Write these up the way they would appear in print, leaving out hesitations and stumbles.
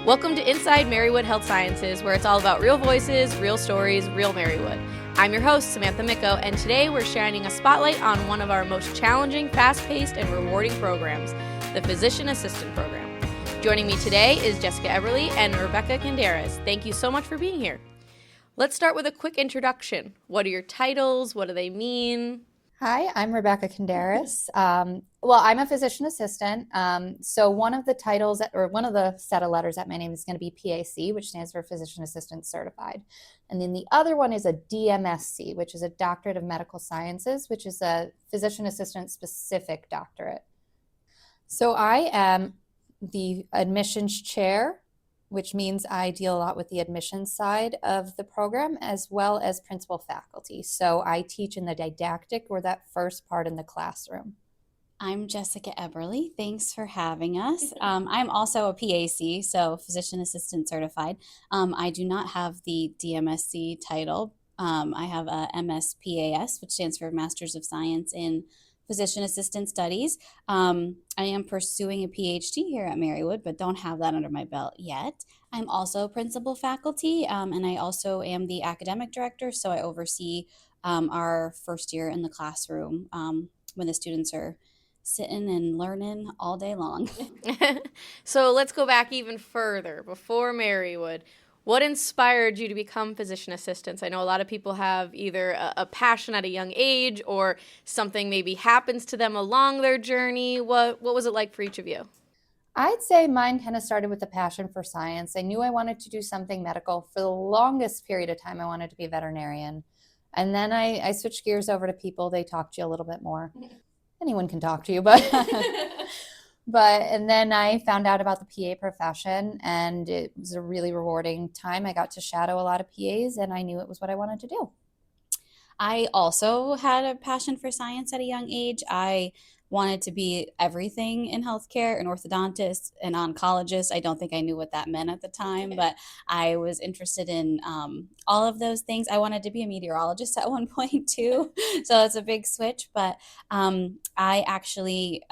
Welcome to Inside Marywood Health Sciences, where it's all about real voices, real stories, real Marywood. I'm your host, Samantha Miko, and today we're shining a spotlight on one of our most challenging, fast-paced, and rewarding programs, the Physician Assistant Program. Joining me today is Jessica Eberle and Rebecca Kenderes. Thank you so much for being here. Let's start with a quick introduction. What are your titles? What do they mean? Hi, I'm Rebecca Kenderes. I'm a physician assistant. So one of the titles, or one of the set of letters at my name is going to be PAC, which stands for Physician Assistant Certified. And then the other one is a DMSC, which is a Doctorate of Medical Sciences, which is a physician assistant specific doctorate. So I am the admissions chair, which means I deal a lot with the admissions side of the program as well as principal faculty. So I teach in the didactic, or that first part in the classroom. I'm Jessica Eberle. Thanks for having us. I'm also a PAC, so Physician Assistant Certified. I do not have the DMSC title. I have a MSPAS, which stands for Masters of Science in Physician Assistant Studies. I am pursuing a PhD here at Marywood, but don't have that under my belt yet. I'm also principal faculty, and I also am the academic director, so I oversee our first year in the classroom when the students are sitting and learning all day long. So let's go back even further. Before Marywood, what inspired you to become physician assistants? I know a lot of people have either a passion at a young age or something maybe happens to them along their journey. What was it like for each of you? I'd say mine kind of started with a passion for science. I knew I wanted to do something medical. For the longest period of time, I wanted to be a veterinarian. And then I switched gears over to people. They talk to you a little bit more. Anyone can talk to you, but and then I found out about the PA profession, and it was a really rewarding time. I got to shadow a lot of PAs, and I knew it was what I wanted to do. I also had a passion for science at a young age. I wanted to be everything in healthcare, an orthodontist, an oncologist. I don't think I knew what that meant at the time, but I was interested in all of those things. I wanted to be a meteorologist at one point too, so it's a big switch. But I actually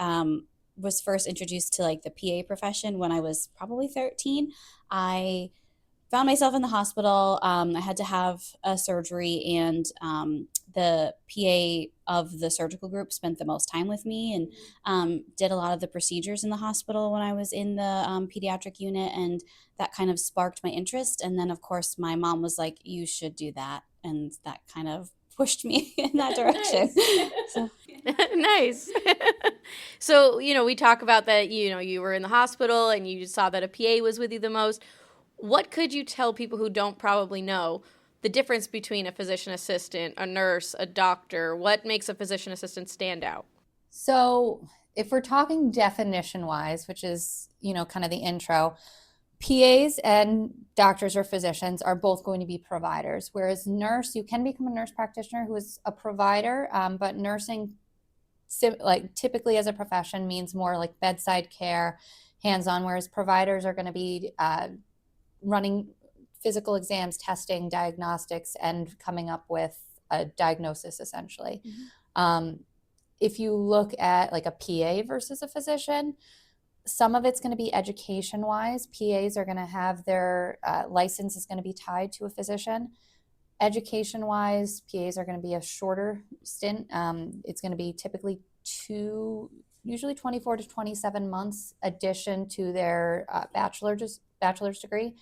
was first introduced to like the PA profession when I was probably 13. I found myself in the hospital. I had to have a surgery, and the PA of the surgical group spent the most time with me and did a lot of the procedures in the hospital when I was in the pediatric unit, and that kind of sparked my interest. And then, of course, my mom was like, you should do that, and that kind of pushed me in that direction. Nice. So, we talk about that, you were in the hospital and you saw that a PA was with you the most. What could you tell people who don't probably know the difference between a physician assistant, a nurse, a doctor? What makes a physician assistant stand out? So if we're talking definition-wise, which is, kind of the intro, PAs and doctors or physicians are both going to be providers, whereas nurse, you can become a nurse practitioner who is a provider, but nursing, typically as a profession, means more like bedside care, hands-on, whereas providers are going to be running physical exams, testing, diagnostics, and coming up with a diagnosis, essentially. Mm-hmm. If you look at like a PA versus a physician, some of it's going to be education-wise. PAs are going to have their license is going to be tied to a physician. Education-wise, PAs are going to be a shorter stint. It's going to be typically usually 24 to 27 months addition to their bachelor's degree.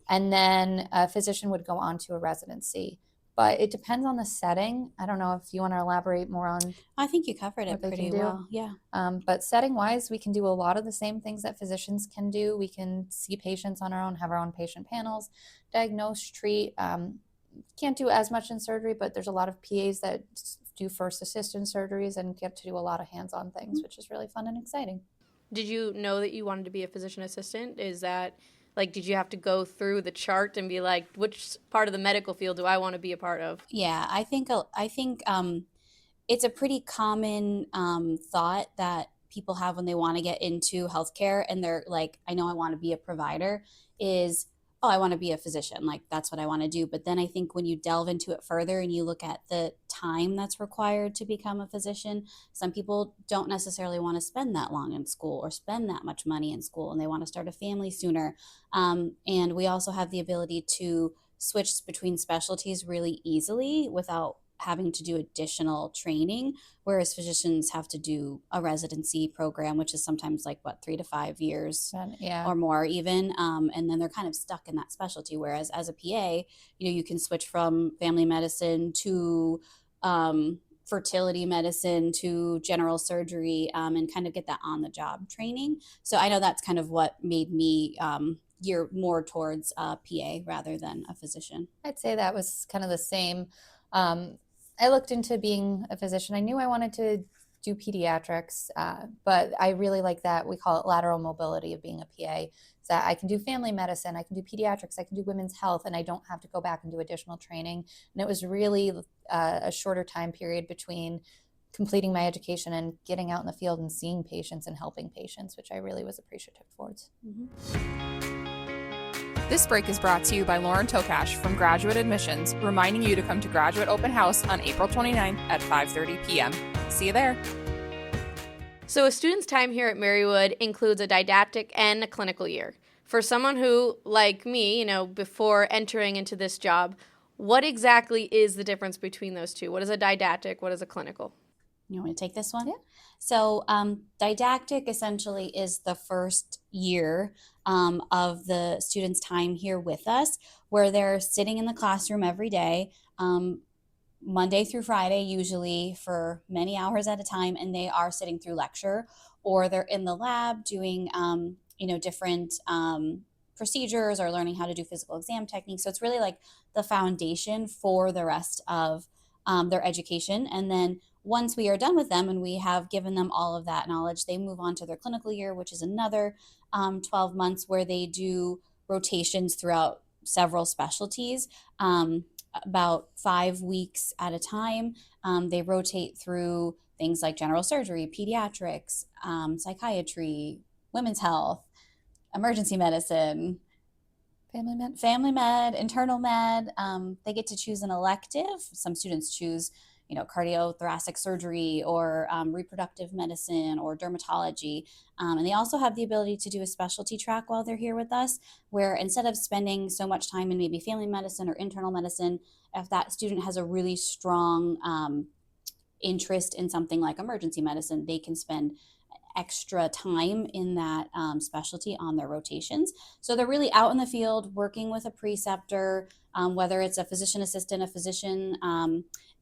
And then a physician would go on to a residency. But it depends on the setting. I don't know if you want to elaborate more on. I think you covered it pretty well. Yeah. But setting-wise, we can do a lot of the same things that physicians can do. We can see patients on our own, have our own patient panels, diagnose, treat. Can't do as much in surgery, but there's a lot of PAs that do first assistant surgeries and get to do a lot of hands-on things, which is really fun and exciting. Did you know that you wanted to be a physician assistant? Is that did you have to go through the chart and be like, which part of the medical field do I want to be a part of? Yeah, I think it's a pretty common thought that people have when they want to get into healthcare, and they're like, I know I want to be a provider, is oh, I want to be a physician, like that's what I want to do. But then I think when you delve into it further and you look at the time that's required to become a physician, some people don't necessarily want to spend that long in school or spend that much money in school, and they want to start a family sooner. And we also have the ability to switch between specialties really easily without having to do additional training, whereas physicians have to do a residency program, which is sometimes like 3 to 5 years Yeah. or more even, and then they're kind of stuck in that specialty. Whereas as a PA, you can switch from family medicine to fertility medicine to general surgery, and kind of get that on the job training. So I know that's kind of what made me gear more towards PA rather than a physician. I'd say that was kind of the same. I looked into being a physician. I knew I wanted to do pediatrics, but I really like that. We call it lateral mobility of being a PA. So I can do family medicine, I can do pediatrics, I can do women's health, and I don't have to go back and do additional training. And it was really a shorter time period between completing my education and getting out in the field and seeing patients and helping patients, which I really was appreciative towards. This break is brought to you by Lauren Tokash from Graduate Admissions, reminding you to come to Graduate Open House on April 29th at 5:30 p.m. See you there. So a student's time here at Marywood includes a didactic and a clinical year. For someone who, like me, before entering into this job, what exactly is the difference between those two? What is a didactic? What is a clinical? You want me to take this one? Yeah. So didactic essentially is the first year of the student's time here with us, where they're sitting in the classroom every day, Monday through Friday, usually for many hours at a time, and they are sitting through lecture, or they're in the lab doing different procedures or learning how to do physical exam techniques. So it's really like the foundation for the rest of their education. And then once we are done with them and we have given them all of that knowledge, they move on to their clinical year, which is another 12 months where they do rotations throughout several specialties, about 5 weeks at a time. They rotate through things like general surgery, pediatrics, psychiatry, women's health, emergency medicine, family med, internal med. They get to choose an elective. Some students choose cardiothoracic surgery or reproductive medicine or dermatology. And they also have the ability to do a specialty track while they're here with us, where instead of spending so much time in maybe family medicine or internal medicine, if that student has a really strong interest in something like emergency medicine, they can spend extra time in that specialty on their rotations. So they're really out in the field working with a preceptor, whether it's a physician assistant, a physician,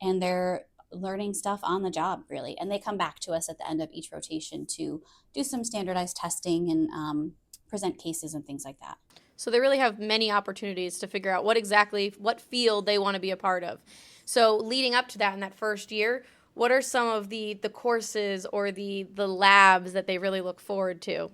and they're learning stuff on the job, really. And they come back to us at the end of each rotation to do some standardized testing and present cases and things like that. So they really have many opportunities to figure out what field they want to be a part of. So leading up to that in that first year, what are some of the courses or the labs that they really look forward to?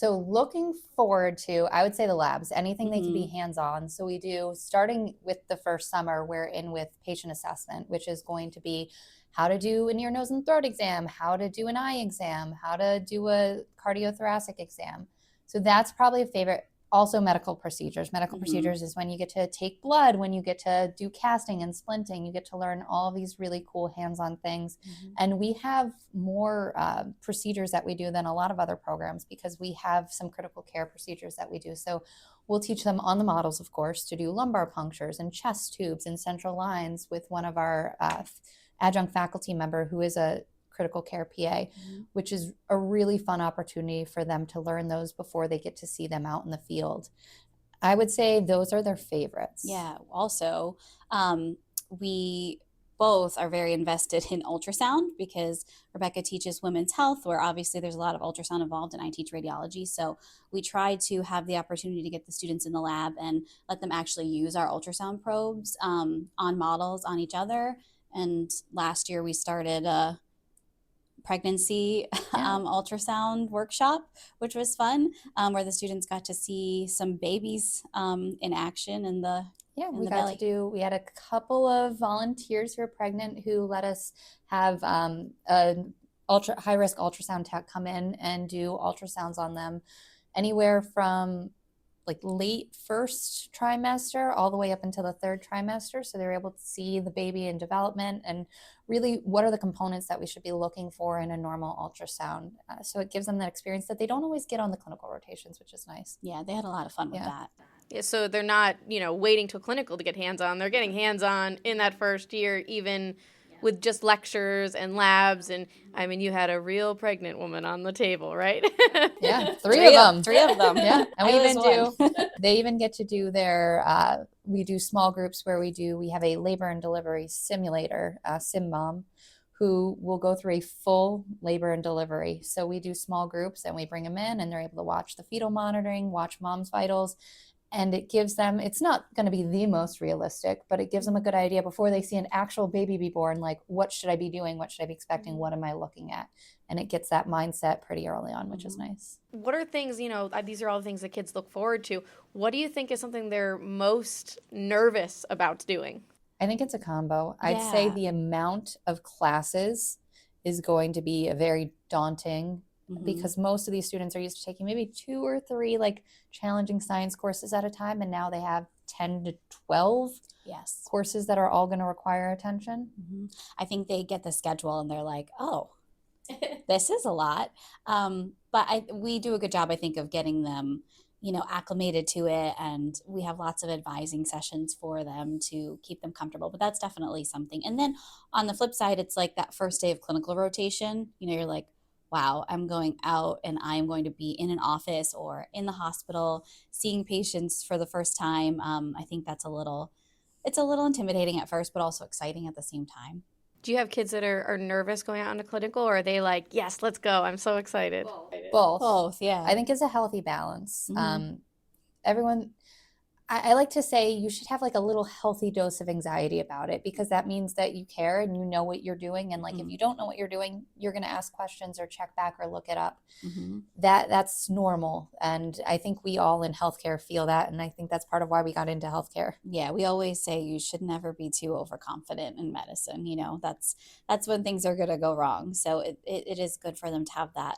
Looking forward to, I would say the labs, anything they can be hands-on. So we do, starting with the first summer, we're in with patient assessment, which is going to be how to do an ear, nose, and throat exam, how to do an eye exam, how to do a cardiothoracic exam. So that's probably a favorite. Also medical procedures. Medical procedures is when you get to take blood, when you get to do casting and splinting, you get to learn all these really cool hands-on things. And we have more procedures that we do than a lot of other programs because we have some critical care procedures that we do. So we'll teach them on the models, of course, to do lumbar punctures and chest tubes and central lines with one of our adjunct faculty member who is a critical care PA, which is a really fun opportunity for them to learn those before they get to see them out in the field. I would say those are their favorites. Yeah. Also, we both are very invested in ultrasound because Rebecca teaches women's health, where obviously there's a lot of ultrasound involved, and I teach radiology. So we try to have the opportunity to get the students in the lab and let them actually use our ultrasound probes on models on each other. And last year we started a pregnancy ultrasound workshop, which was fun, where the students got to see some babies in action in the we had a couple of volunteers who are pregnant who let us have a high-risk ultrasound tech come in and do ultrasounds on them, anywhere from like late first trimester all the way up until the third trimester. So they're able to see the baby in development and really what are the components that we should be looking for in a normal ultrasound. So it gives them that experience that they don't always get on the clinical rotations, which is nice. Yeah, they had a lot of fun with that. Yeah, so they're not, waiting till clinical to get hands-on. They're getting hands-on in that first year, even with just lectures and labs. And, I mean, you had a real pregnant woman on the table, right? Yeah, three of them. Three of them. Yeah, and I they even get to do their, we do small groups where we have a labor and delivery simulator, sim mom, who will go through a full labor and delivery. So we do small groups and we bring them in and they're able to watch the fetal monitoring, watch mom's vitals. And it gives them, it's not going to be the most realistic, but it gives them a good idea before they see an actual baby be born, like what should I be doing? What should I be expecting? What am I looking at? And it gets that mindset pretty early on, which is nice. What are things, these are all the things that kids look forward to. What do you think is something they're most nervous about doing? I think it's a combo. I'd say the amount of classes is going to be a very daunting because most of these students are used to taking maybe 2 or 3 like challenging science courses at a time, and now they have 10 to 12 courses that are all going to require attention. I think they get the schedule and they're like, oh, this is a lot. But we do a good job, I think, of getting them acclimated to it, and we have lots of advising sessions for them to keep them comfortable, but that's definitely something. And then on the flip side, it's like that first day of clinical rotation, you're like, wow, I'm going out and I'm going to be in an office or in the hospital seeing patients for the first time. I think it's a little intimidating at first, but also exciting at the same time. Do you have kids that are nervous going out into clinical, or are they like, yes, let's go, I'm so excited? Both, yeah. I think it's a healthy balance. Everyone, I like to say you should have like a little healthy dose of anxiety about it, because that means that you care and you know what you're doing. And like, if you don't know what you're doing, you're going to ask questions or check back or look it up. That's normal. And I think we all in healthcare feel that. And I think that's part of why we got into healthcare. Yeah. We always say you should never be too overconfident in medicine. That's when things are going to go wrong. So it is good for them to have that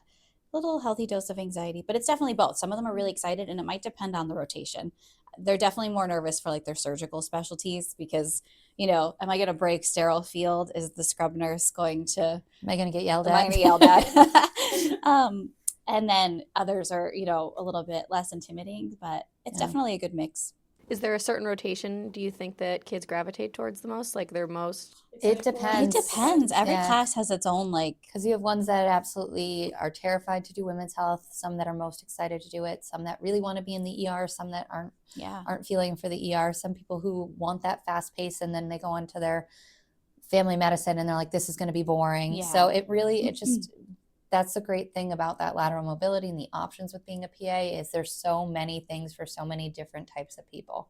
little healthy dose of anxiety, but it's definitely both. Some of them are really excited, and it might depend on the rotation. They're definitely more nervous for like their surgical specialties because, am I going to break sterile field? Is the scrub nurse going to? Am I going to get yelled at? Am I going to get yelled at? And then others are, a little bit less intimidating, but it's definitely a good mix. Is there a certain rotation do you think that kids gravitate towards the most? Like they're most? It depends. It depends. Every class has its own because you have ones that absolutely are terrified to do women's health, some that are most excited to do it, some that really want to be in the ER, some that aren't feeling for the ER, some people who want that fast pace and then they go into their family medicine and they're like, this is going to be boring. Yeah. So it just that's the great thing about that lateral mobility and the options with being a PA is there's so many things for so many different types of people.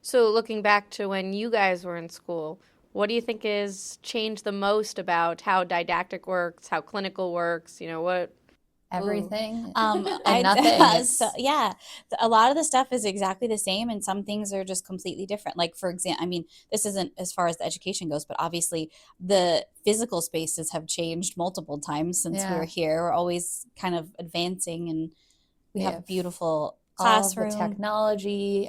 So looking back to when you guys were in school, what do you think has changed the most about how didactic works, how clinical works? What? Everything and nothing. So, a lot of the stuff is exactly the same, and some things are just completely different. Like, for example, this isn't as far as the education goes, but obviously the physical spaces have changed multiple times since we were here. We're always kind of advancing, and we have beautiful classroom. All the technology,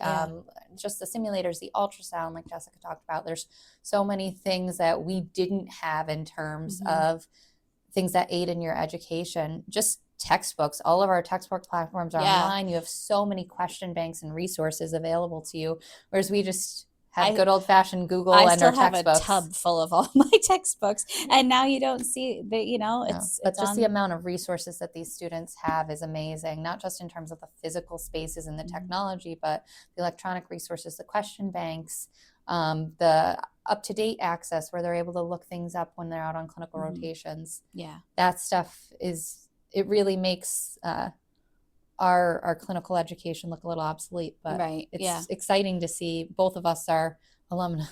just the simulators, the ultrasound, like Jessica talked about. There's so many things that we didn't have in terms of things that aid in your education. Just textbooks. All of our textbook platforms are online. You have so many question banks and resources available to you, whereas we just have good old-fashioned Google and our textbooks. I still have a tub full of all my textbooks, and now you don't see that. But just the amount of resources that these students have is amazing. Not just in terms of the physical spaces and the technology, but the electronic resources, the question banks, the up-to-date access where they're able to look things up when they're out on clinical rotations. Yeah, that stuff it really makes our clinical education look a little obsolete, but it's exciting to see. Both of us are alumni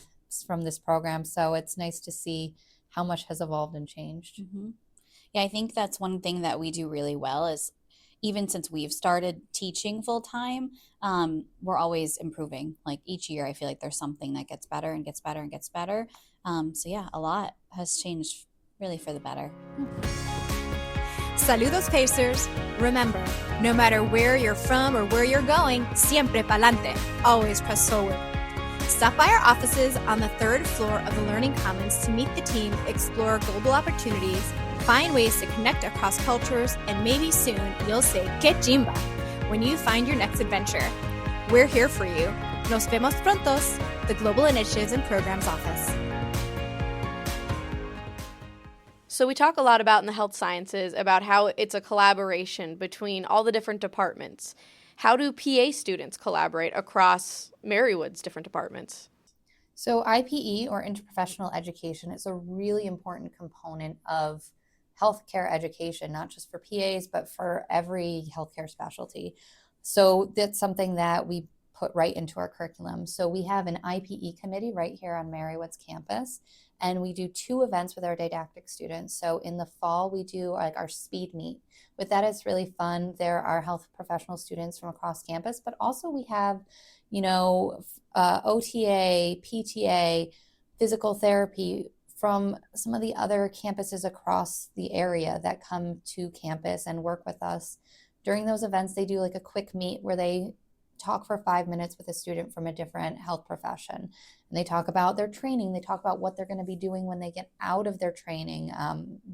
from this program, so it's nice to see how much has evolved and changed. Yeah, I think that's one thing that we do really well is even since we've started teaching full time, we're always improving. Like each year, I feel like there's something that gets better and gets better and gets better. So yeah, a lot has changed really for the better. Saludos Pacers. Remember, no matter where you're from or where you're going, siempre pa'lante. Always press forward. Stop by our offices on the 3rd floor of the Learning Commons to meet the team, explore global opportunities, find ways to connect across cultures, and maybe soon you'll say que chimba when you find your next adventure. We're here for you. Nos vemos prontos, the Global Initiatives and Programs Office. So we talk a lot about in the health sciences about how it's a collaboration between all the different departments. How do PA students collaborate across Marywood's different departments? So IPE, or interprofessional education, is a really important component of healthcare education, not just for PAs, but for every healthcare specialty. So that's something that we put right into our curriculum. So we have an IPE committee right here on Marywood's campus, and we do 2 events with our didactic students. So in the fall, we do like our speed meet. With that, it's really fun. There are health professional students from across campus, but also we have, OTA, PTA, physical therapy from some of the other campuses across the area that come to campus and work with us. During those events, they do like a quick meet where they talk for 5 minutes with a student from a different health profession. And they talk about their training. They talk about what they're going to be doing when they get out of their training,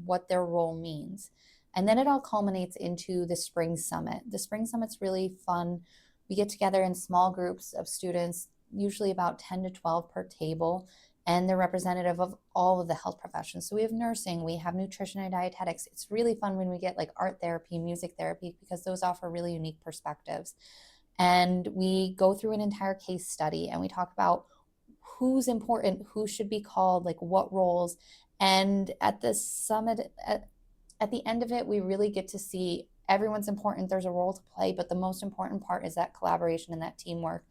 what their role means. And then it all culminates into the Spring Summit. The Spring Summit's really fun. We get together in small groups of students, usually about 10 to 12 per table, and they're representative of all of the health professions. So we have nursing, we have nutrition and dietetics. It's really fun when we get like art therapy, music therapy, because those offer really unique perspectives. And we go through an entire case study and we talk about who's important, who should be called, like what roles. And at the summit, at the end of it, we really get to see everyone's important. There's a role to play, but the most important part is that collaboration and that teamwork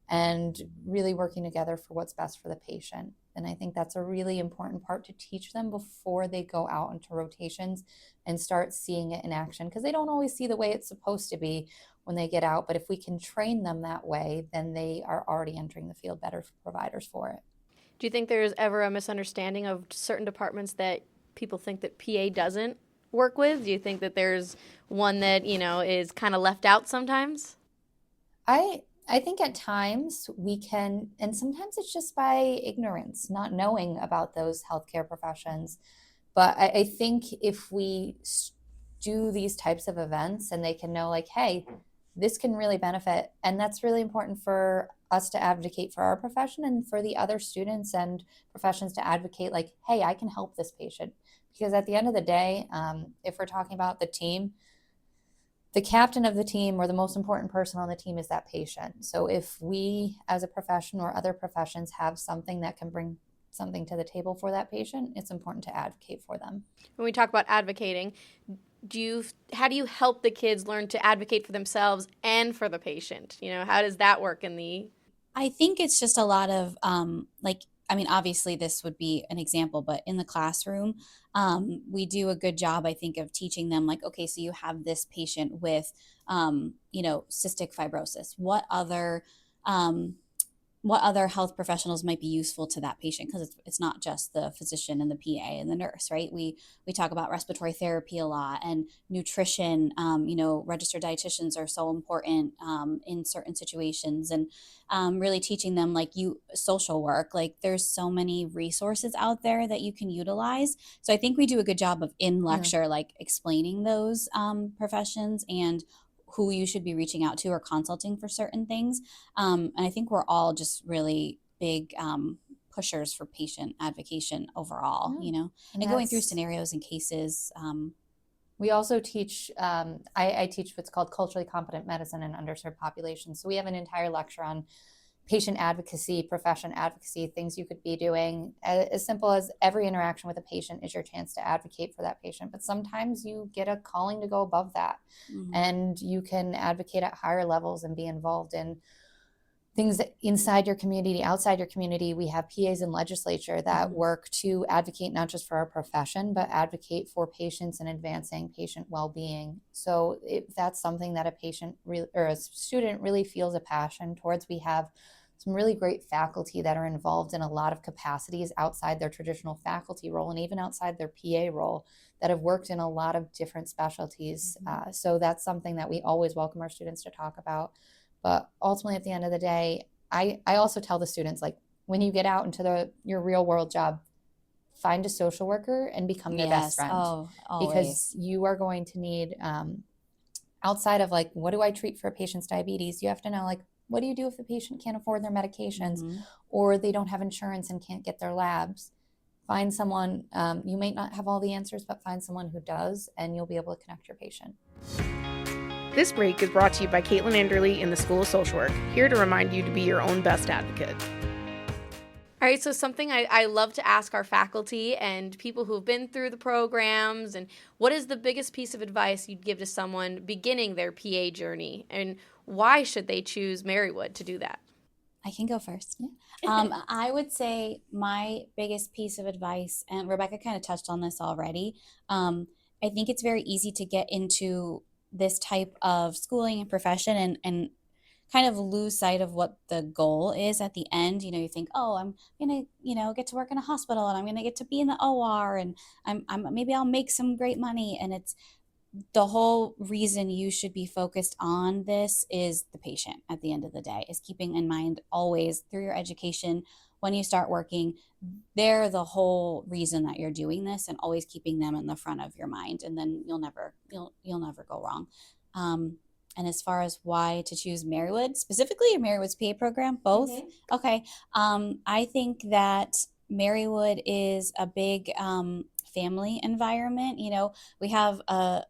and really working together for what's best for the patient. And I think that's a really important part to teach them before they go out into rotations and start seeing it in action, because they don't always see the way it's supposed to be when they get out. But if we can train them that way, then they are already entering the field better providers for it. Do you think there's ever a misunderstanding of certain departments that people think that PA doesn't work with? Do you think that there's one that, is kind of left out sometimes? I think at times we can, and sometimes it's just by ignorance, not knowing about those healthcare professions. But I think if we do these types of events and they can know like, hey, this can really benefit. And that's really important for us to advocate for our profession and for the other students and professions to advocate like, hey, I can help this patient. Because at the end of the day, if we're talking about the team, the captain of the team or the most important person on the team is that patient. So if we as a profession or other professions have something that can bring something to the table for that patient, it's important to advocate for them. When we talk about advocating, how do you help the kids learn to advocate for themselves and for the patient? How does that work I think it's just a lot of obviously this would be an example, but in the classroom, we do a good job, I think, of teaching them like, okay, so you have this patient with, cystic fibrosis. What other health professionals might be useful to that patient? Because it's not just the physician and the PA and the nurse, right? We talk about respiratory therapy a lot and nutrition. Registered dietitians are so important in certain situations, and really teaching them social work. Like there's so many resources out there that you can utilize. So I think we do a good job of in lecture, explaining those professions and who you should be reaching out to or consulting for certain things. And I think we're all just really big pushers for patient advocacy overall, and going through scenarios and cases. We also teach, I teach what's called culturally competent medicine in underserved populations. So we have an entire lecture on patient advocacy, profession advocacy, things you could be doing. As simple as every interaction with a patient is your chance to advocate for that patient. But sometimes you get a calling to go above that. Mm-hmm. And you can advocate at higher levels and be involved in things inside your community, outside your community. We have PAs in legislature that work to advocate not just for our profession, but advocate for patients and advancing patient well-being. So if that's something that a patient or a student really feels a passion towards, we have some really great faculty that are involved in a lot of capacities outside their traditional faculty role and even outside their PA role that have worked in a lot of different specialties. So that's something that we always welcome our students to talk about. But ultimately, at the end of the day, I also tell the students, like, when you get out into your real world job, find a social worker and become their best friend. Oh, always. Because you are going to need, outside of like, what do I treat for a patient's diabetes? You have to know, like, what do you do if the patient can't afford their medications or they don't have insurance and can't get their labs? Find someone, you may not have all the answers, but find someone who does, and you'll be able to connect your patient. This break is brought to you by Caitlin Enderle in the School of Social Work, here to remind you to be your own best advocate. All right, so something I love to ask our faculty and people who've been through the programs, and what is the biggest piece of advice you'd give to someone beginning their PA journey, and why should they choose Marywood to do that? I can go first. I would say my biggest piece of advice, and Rebecca kind of touched on this already, I think it's very easy to get into this type of schooling and profession and kind of lose sight of what the goal is at the end. You know, you think, oh, I'm going to, get to work in a hospital, and I'm going to get to be in the OR, and I'm maybe I'll make some great money. And it's the whole reason you should be focused on this is the patient at the end of the day, is keeping in mind always through your education, when you start working, they're the whole reason that you're doing this, and always keeping them in the front of your mind. And then you'll never go wrong. And as far as why to choose Marywood, specifically or Marywood's PA program, both? Mm-hmm. Okay. I think that Marywood is a big family environment. You know, we have a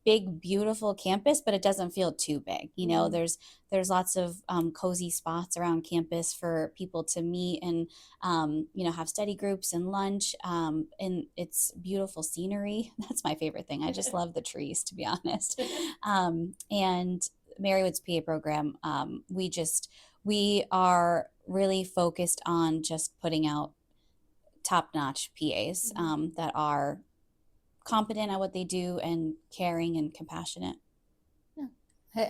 big, beautiful campus, but it doesn't feel too big. You know, there's lots of cozy spots around campus for people to meet and, have study groups and lunch. And it's beautiful scenery. That's my favorite thing. I just love the trees, to be honest. And Marywood's PA program, we are really focused on just putting out top-notch PAs that are competent at what they do and caring and compassionate. Yeah,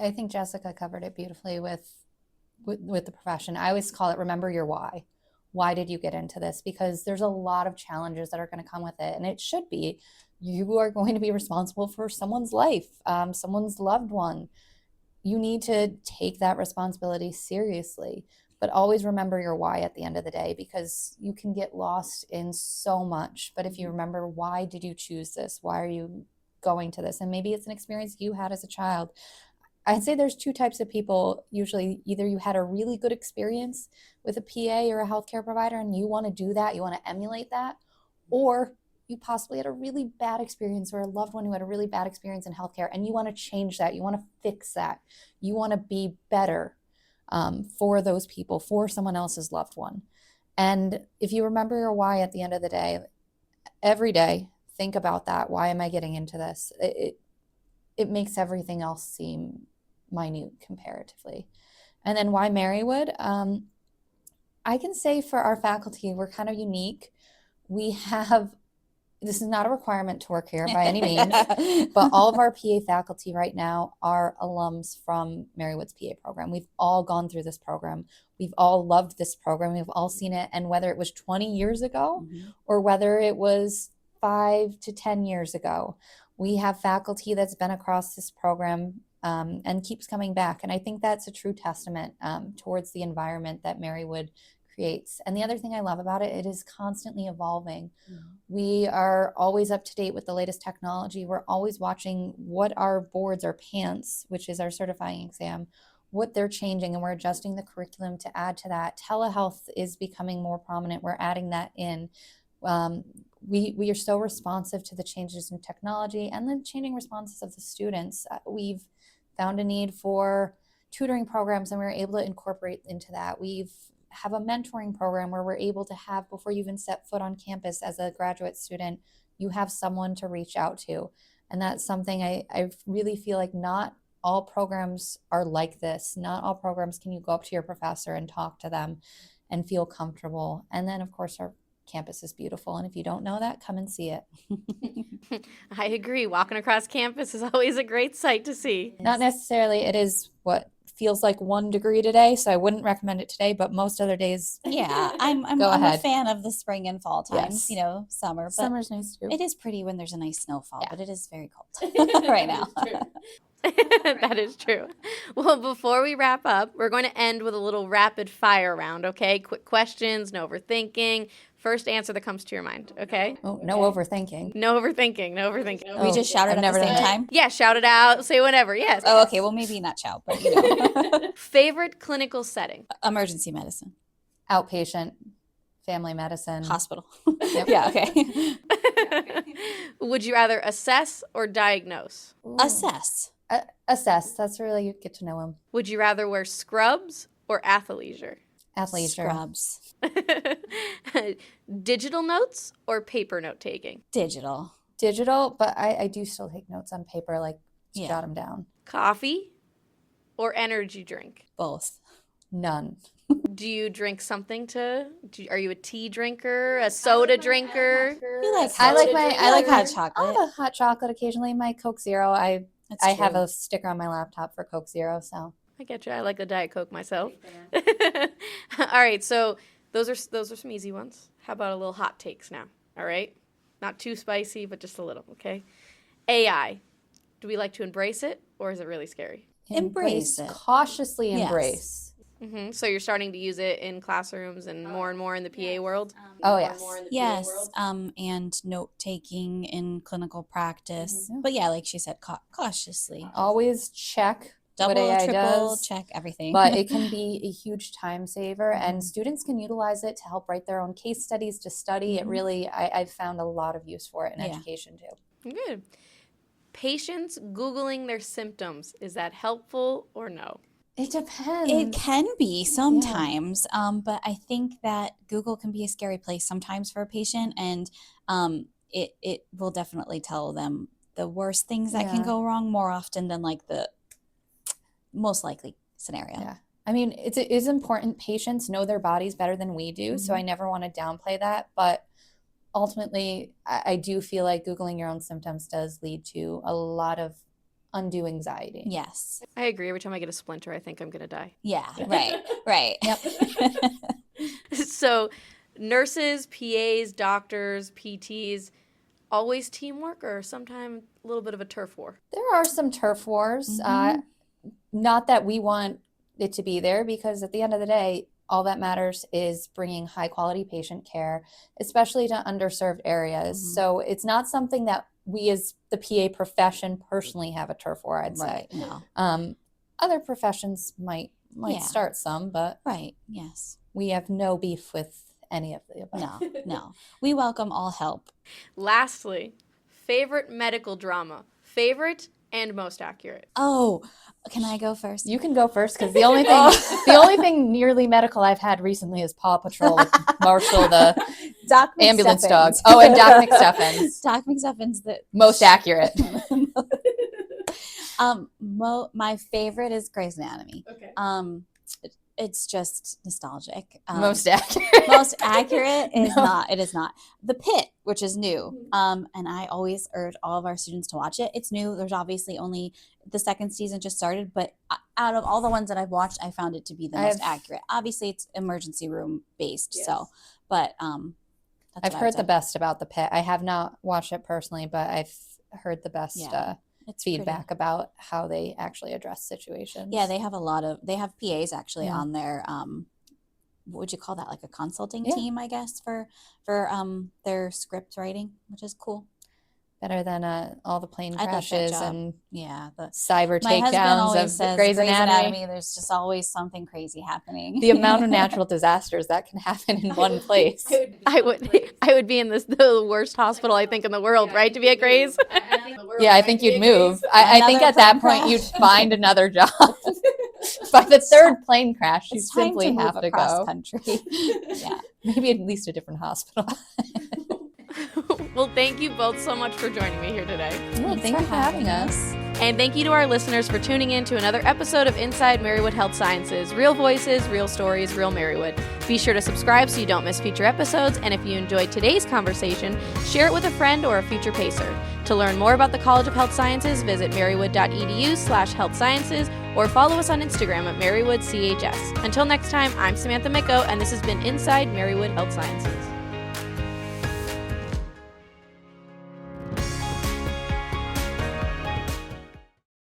I think Jessica covered it beautifully with the profession. I always call it, remember your why. Why did you get into this? Because there's a lot of challenges that are going to come with it, and it should be. You are going to be responsible for someone's life, someone's loved one. You need to take that responsibility seriously. But always remember your why at the end of the day, because you can get lost in so much. But if you remember, why did you choose this? Why are you going to this? And maybe it's an experience you had as a child. I'd say there's two types of people. Usually, either you had a really good experience with a PA or a healthcare provider and you want to do that, you want to emulate that, or you possibly had a really bad experience or a loved one who had a really bad experience in healthcare and you want to change that. You want to fix that. You want to be better for those people, for someone else's loved one. And if you remember your why at the end of the day, every day, think about that. Why am I getting into this? It makes everything else seem minute comparatively. And then why Marywood? I can say for our faculty, we're kind of unique. This is not a requirement to work here by any means, but all of our PA faculty right now are alums from Marywood's PA program. We've all gone through this program. We've all loved this program. We've all seen it. And whether it was 20 years ago or whether it was 5 to 10 years ago, we have faculty that's been across this program and keeps coming back. And I think that's a true testament towards the environment that Marywood creates. And the other thing I love about it, it is constantly evolving. We are always up to date with the latest technology. We're always watching what our boards, our PANCE, which is our certifying exam, what they're changing, and we're adjusting the curriculum to add to that. Telehealth is becoming more prominent. We're adding that in. We are so responsive to the changes in technology and the changing responses of the students. We've found a need for tutoring programs, and we're able to incorporate into that. We've have a mentoring program where we're able to have, before you even step foot on campus as a graduate student, you have someone to reach out to. And that's something I really feel like not all programs are like this. Not all programs can you go up to your professor and talk to them and feel comfortable. And then, of course, our campus is beautiful. And if you don't know that, come and see it. I agree. Walking across campus is always a great sight to see. Not necessarily. It is what feels like 1 degree today, so I wouldn't recommend it today, but most other days. Yeah, I'm Go a ahead. fan of the spring and fall times, Yes. Summer. But Summer's nice too. it is pretty when there's a nice snowfall, Yeah. but it is very cold right now. That is true. Well, before we wrap up, we're going to end with a little rapid fire round, okay? Quick questions, no overthinking. First answer that comes to your mind, okay? Oh, no overthinking. No overthinking, no overthinking. We just shouted I've at never the done same that. time. Yeah, shout it out, say whatever, yes. Oh, okay. Well, maybe not shout, but Favorite clinical setting? emergency medicine, Outpatient, family medicine. hospital. Yep. Yeah. Okay. Would you rather assess or diagnose? Ooh. Assess. Assess. That's really, you get to know them. Would you rather wear scrubs or athleisure? Athleisure. Scrubs. Digital notes or paper note taking? Digital. Digital, but I do still take notes on paper, like Yeah. jot them down. Coffee or energy drink? Both. None. Do you drink something are you a tea drinker, a soda drinker? You like I like hot I'll chocolate. have a hot chocolate occasionally. My Coke Zero. I That's have true. a sticker on my laptop for Coke Zero, so I get you. I like the Diet Coke myself. All right, so those are some easy ones. How about a little hot takes now? All right, not too spicy, but just a little. Okay. AI. Do we like to embrace it, or is it really scary? Embrace it. Cautiously Yes. embrace. So you're starting to use it in classrooms and more in the PA world. Oh yes. Yes. And note taking in clinical practice. But yeah, like she said, cautiously. Always check what Double, AI triple, does. check everything. But it can be a huge time saver, and students can utilize it to help write their own case studies, to study. It really, I've found a lot of use for it in Yeah. education too. Good. Patients Googling their symptoms, is that helpful or no? It depends. It can be sometimes, but I think that Google can be a scary place sometimes for a patient, and it will definitely tell them the worst things that can Yeah. go wrong more often than like the most likely scenario. Yeah. I mean, it is important. Patients know their bodies better than we do, so Mhm. I never want to downplay that. But ultimately, I do feel like Googling your own symptoms does lead to a lot of undue anxiety. Yes. I agree. Every time I get a splinter, I think I'm going to die. Yeah. Right. Right. Yep. So nurses, PAs, doctors, PTs, always teamwork or sometimes a little bit of a turf war? There are some turf wars. Mhm. Not that we want it to be there, because at the end of the day, all that matters is bringing high quality patient care, especially to underserved areas. Mhm. So it's not something that we as the PA profession personally have a turf war, I'd say. Right. No. Other professions might Yeah. start some, but Right. Yes. we have no beef with any of the above. No. No. We welcome all help. Lastly, favorite medical drama, favorite and most accurate. Oh, can I go first? You can go first, because the only thing nearly medical I've had recently is Paw Patrol with Marshall, the Doc ambulance dog. McStuffins. Oh, and Doc McStuffins. Doc McStuffins. Most accurate. My favorite is Grey's Anatomy. Okay. It's just nostalgic. Most accurate. Most accurate is No. not. It is not. The Pit, which is new. And I always urge all of our students to watch it. It's new. There's obviously only the second season just started, but out of all the ones that I've watched, I found it to be the most accurate. Obviously, it's emergency room based. Yes. So, but that's I've what I would heard the say. best about the Pit. I have not watched it personally, but I've heard the best Yeah. It's feedback pretty. about how they actually address situations. Yeah, they have PAs actually Yeah. on their what would you call that? Like a consulting Yeah. team, I guess, for their script writing, which is cool. better than all the plane I'd like that crashes job. and Yeah, cyber my husband takedowns always of says Grey's Anatomy. There's just always something crazy happening. The amount of natural disasters that can happen in one place. I would be in the worst hospital I think in the world, right? To be at Grey's. Yeah, I think you'd move. I think Another at that plane point you'd crash. find another job. By the third plane crash, you It's time simply to move have to across go. country. Yeah. Maybe at least a different hospital. Well, thank you both so much for joining me here today. Well, thank you for having us. And thank you to our listeners for tuning in to another episode of Inside Marywood Health Sciences. Real voices, real stories, real Marywood. Be sure to subscribe so you don't miss future episodes. And if you enjoyed today's conversation, share it with a friend or a future pacer. To learn more about the College of Health Sciences, visit marywood.edu/healthsciences or follow us on Instagram at marywood.chs. Until next time, I'm Samantha Miko, and this has been Inside Marywood Health Sciences.